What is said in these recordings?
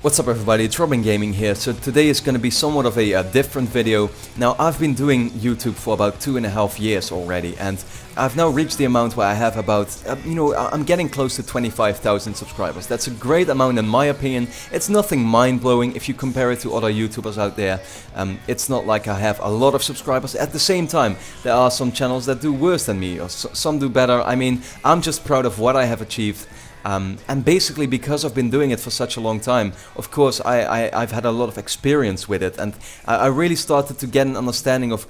What's up everybody, it's RobinGaming here. So today is going to be somewhat of a different video. Now I've been doing YouTube for about 2.5 years already, and I've now reached the amount where I have about, I'm getting close to 25,000 subscribers. That's a great amount in my opinion. It's nothing mind-blowing if you compare it to other YouTubers out there. It's not like I have a lot of subscribers. At the same time, there are some channels that do worse than me, or some do better. I mean, I'm just proud of what I have achieved. And basically because I've been doing it for such a long time, of course I've had a lot of experience with it, and I really started to get an understanding of,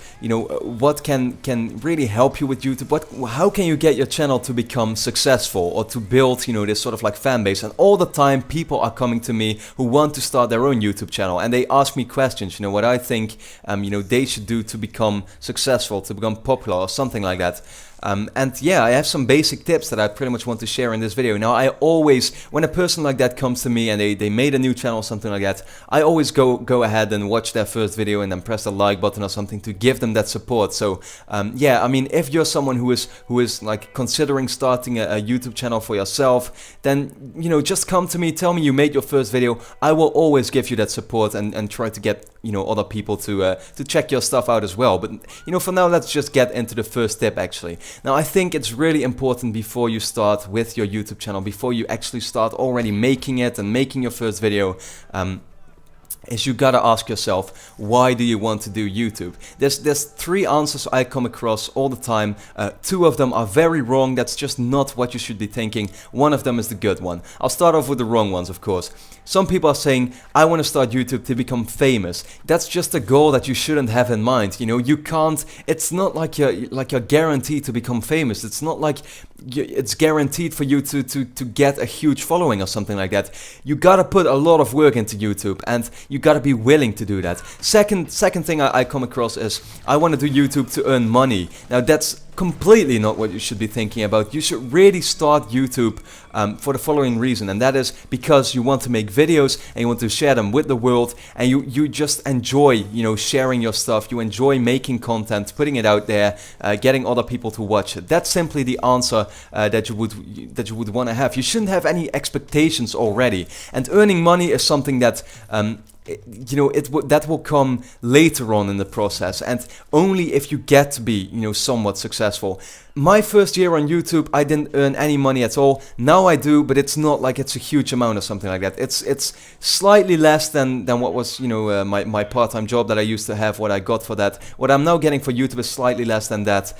what can really help you with YouTube, how can you get your channel to become successful or to build, this sort of like fan base. And all the time people are coming to me who want to start their own YouTube channel, and they ask me questions, what I think, they should do to become successful, to become popular or something like that. And yeah, I have some basic tips that I pretty much want to share in this video. Now I always, when a person like that comes to me and they made a new channel or something like that, I always go ahead and watch their first video and then press the like button or something to give them that support. So yeah, I mean, if you're someone who is like considering starting a YouTube channel for yourself, then just come to me, tell me you made your first video. I will always give you that support and try to get other people to check your stuff out as well. But for now, let's just get into the first tip actually. Now I think it's really important before you start with your YouTube channel, before you actually start already making it and making your first video, is you gotta ask yourself, why do you want to do YouTube? There's 3 answers I come across all the time. 2 of them are very wrong. That's just not what you should be thinking. One of them is the good one. I'll start off with the wrong ones, of course. Some people are saying, I want to start YouTube to become famous. That's just a goal that you shouldn't have in mind. You can't, it's not like you're guaranteed to become famous. It's not like it's guaranteed for you to get a huge following or something like that. You gotta put a lot of work into YouTube, and you gotta be willing to do that. Second thing I come across is, I want to do YouTube to earn money. Now that's completely not what you should be thinking about. You should really start YouTube for the following reason, and that is because you want to make videos and you want to share them with the world, and you just enjoy sharing your stuff. You enjoy making content, putting it out there, getting other people to watch it. That's simply the answer that you would want to have. You shouldn't have any expectations already, and earning money is something that that will come later on in the process, and only if you get to be somewhat successful. My first year on YouTube, I didn't earn any money at all. Now I do, but it's not like it's a huge amount or something like that. It's slightly less than what was my part-time job that I used to have, what I got for that. What I'm now getting for YouTube is slightly less than that,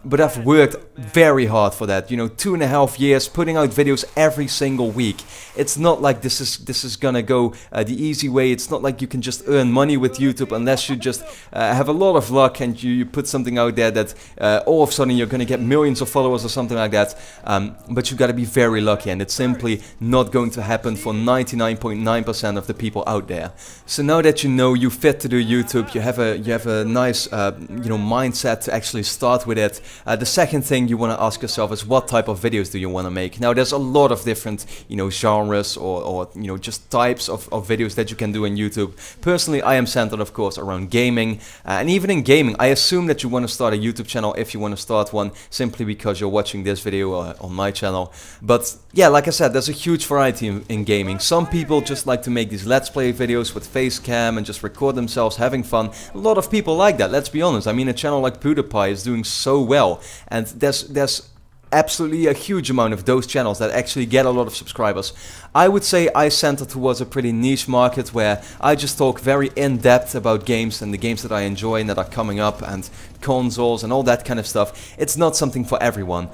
but I've worked very hard for that. 2.5 years putting out videos every single week. It's not like this is gonna go the easy way. It's not like you can just earn money with YouTube unless you just have a lot of luck and you put something out there that all of a sudden you're gonna get millions of followers or something like that. But you gotta be very lucky, and it's simply not going to happen for 99.9% of the people out there. So now that you fit to do YouTube, you have a nice mindset to actually start with it. The second thing you want to ask yourself is, what type of videos do you want to make? Now there's a lot of different genres or just types of videos that you can do on YouTube. Personally, I am centered of course around gaming, and even in gaming I assume that you want to start a YouTube channel if you want to start one, simply because you're watching this video on my channel. But yeah, like I said, there's a huge variety in gaming. Some people just like to make these let's play videos with face cam and just record themselves having fun. A lot of people like that, let's be honest. I mean, a channel like PewDiePie is doing so well, and there's absolutely a huge amount of those channels that actually get a lot of subscribers. I would say I center towards a pretty niche market where I just talk very in-depth about games and the games that I enjoy and that are coming up, and consoles and all that kind of stuff. It's not something for everyone.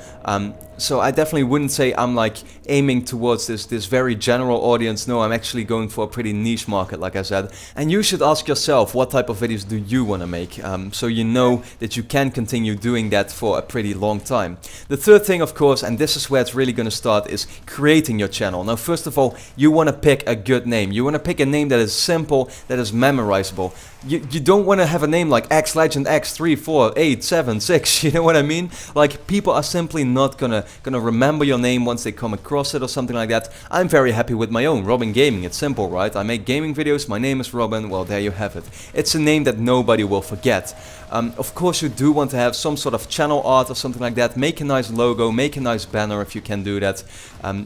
So I definitely wouldn't say I'm like aiming towards this very general audience. No, I'm actually going for a pretty niche market, like I said. And you should ask yourself, what type of videos do you want to make? So you know that you can continue doing that for a pretty long time. The third thing, of course, and this is where it's really going to start, is creating your channel. Now, first of all, you want to pick a good name. You want to pick a name that is simple, that is memorizable. You don't want to have a name like X Legend X3 4 8 7 6. You know what I mean? Like, people are simply not gonna remember your name once they come across it or something like that. I'm very happy with my own, RobinGaming. It's simple, right? I make gaming videos. My name is Robin. Well, there you have it. It's a name that nobody will forget. Of course, you do want to have some sort of channel art or something like that. Make a nice logo. Make a nice banner if you can do that.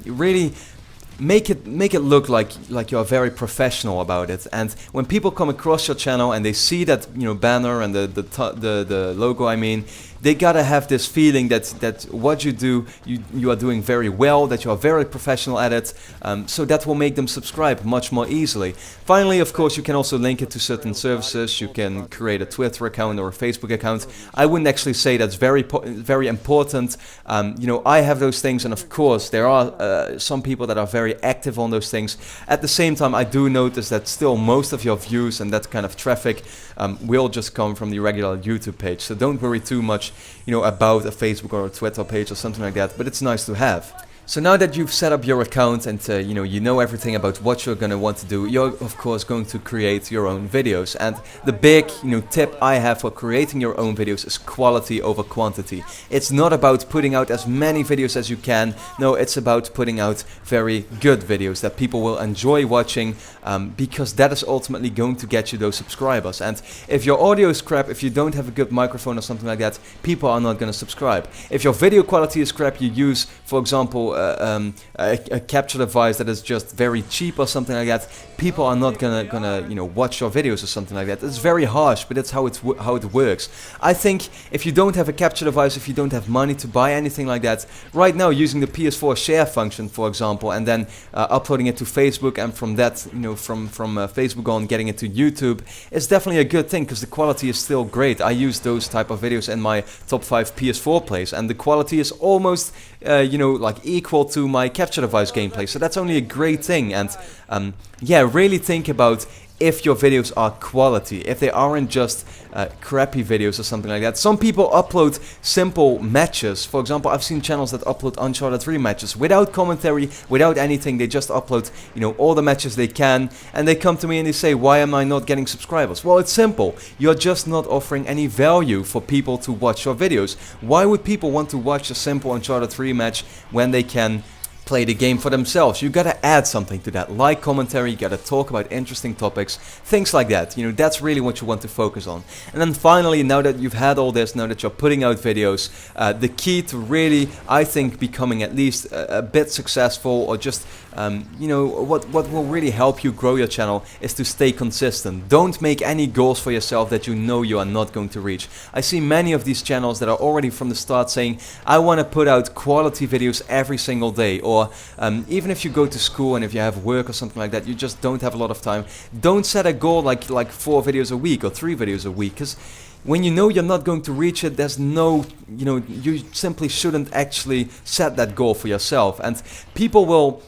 Really make it look like you're very professional about it. And when people come across your channel and they see that, you know, banner and the logo, I mean, they gotta have this feeling that what you do, you are doing very well, that you are very professional at it, so that will make them subscribe much more easily. Finally, of course, you can also link it to certain services. You can create a Twitter account or a Facebook account. I wouldn't actually say that's very important. You know, I have those things, and of course there are some people that are very active on those things. At the same time, I do notice that still most of your views and that kind of traffic will just come from the regular YouTube page, so don't worry too much, you know, about a Facebook or a Twitter page or something like that, but it's nice to have. So now that you've set up your account and you know everything about what you're going to want to do, you're of course going to create your own videos. And the big tip I have for creating your own videos is quality over quantity. It's not about putting out as many videos as you can. No, it's about putting out very good videos that people will enjoy watching, because that is ultimately going to get you those subscribers. And if your audio is crap, if you don't have a good microphone or something like that, people are not going to subscribe. If your video quality is crap, you use, for example, a capture device that is just very cheap or something like that, people are not gonna watch your videos or something like that. It's very harsh, but that's how it works. I think if you don't have a capture device, if you don't have money to buy anything like that, right now using the PS4 share function, for example, and then uploading it to Facebook, and from that, from Facebook on getting it to YouTube, is definitely a good thing because the quality is still great. I use those type of videos in my top 5 PS4 plays, and the quality is almost like equal to my capture device gameplay, so that's only a great thing. And yeah, really think about if your videos are quality, if they aren't just crappy videos or something like that. Some people upload simple matches. For example, I've seen channels that upload Uncharted 3 matches without commentary, without anything. They just upload, all the matches they can, and they come to me and they say, why am I not getting subscribers? Well, it's simple. You're just not offering any value for people to watch your videos. Why would people want to watch a simple Uncharted 3 match when they can play the game for themselves? You gotta add something to that, like commentary. You gotta talk about interesting topics, things like that. That's really what you want to focus on. And then finally, now that you've had all this, now that you're putting out videos, the key to really, I think, becoming at least a bit successful, or just what will really help you grow your channel, is to stay consistent. Don't make any goals for yourself that you are not going to reach. I see many of these channels that are already from the start saying, I want to put out quality videos every single day, or even if you go to school and if you have work or something like that, you just don't have a lot of time. Don't set a goal like 4 videos a week or 3 videos a week, because when you're not going to reach it, there's no, you simply shouldn't actually set that goal for yourself. And people will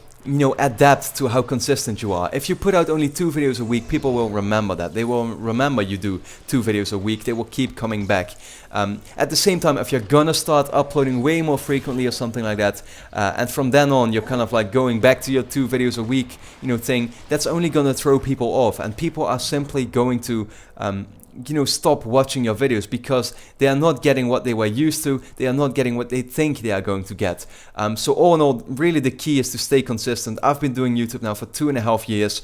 adapt to how consistent you are. If you put out only 2 videos a week, people will remember that. They will remember you do 2 videos a week. They will keep coming back. At the same time, if you're gonna start uploading way more frequently or something like that, and from then on you're kind of like going back to your 2 videos a week, thing, that's only gonna throw people off, and people are simply going to stop watching your videos because they are not getting what they were used to. They are not getting what they think they are going to get. So all in all, really the key is to stay consistent. I've been doing YouTube now for 2.5 years.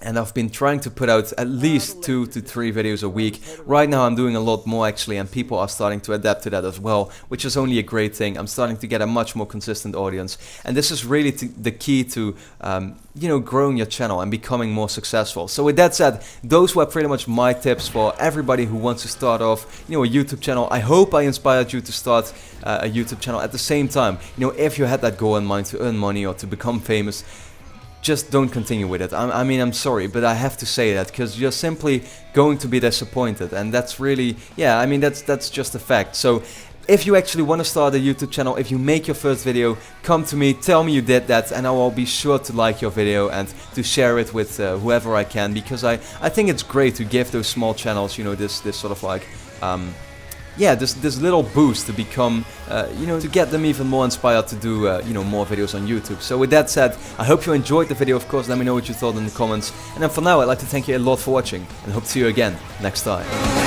And I've been trying to put out at least 2 to 3 videos a week. Right now I'm doing a lot more actually, and people are starting to adapt to that as well, which is only a great thing. I'm starting to get a much more consistent audience, and this is really the key to growing your channel and becoming more successful. So with that said, those were pretty much my tips for everybody who wants to start off a YouTube channel. I hope I inspired you to start a YouTube channel. At the same time, if you had that goal in mind to earn money or to become famous, just don't continue with it. I mean, I'm sorry, but I have to say that because you're simply going to be disappointed, and that's really, yeah, I mean, that's just a fact. So if you actually want to start a YouTube channel, if you make your first video, come to me, tell me you did that, and I will be sure to like your video and to share it with whoever I can, because I think it's great to give those small channels, this sort of like, this little boost to become, to get them even more inspired to do, more videos on YouTube. So with that said, I hope you enjoyed the video. Of course, let me know what you thought in the comments. And then for now, I'd like to thank you a lot for watching, and hope to see you again next time.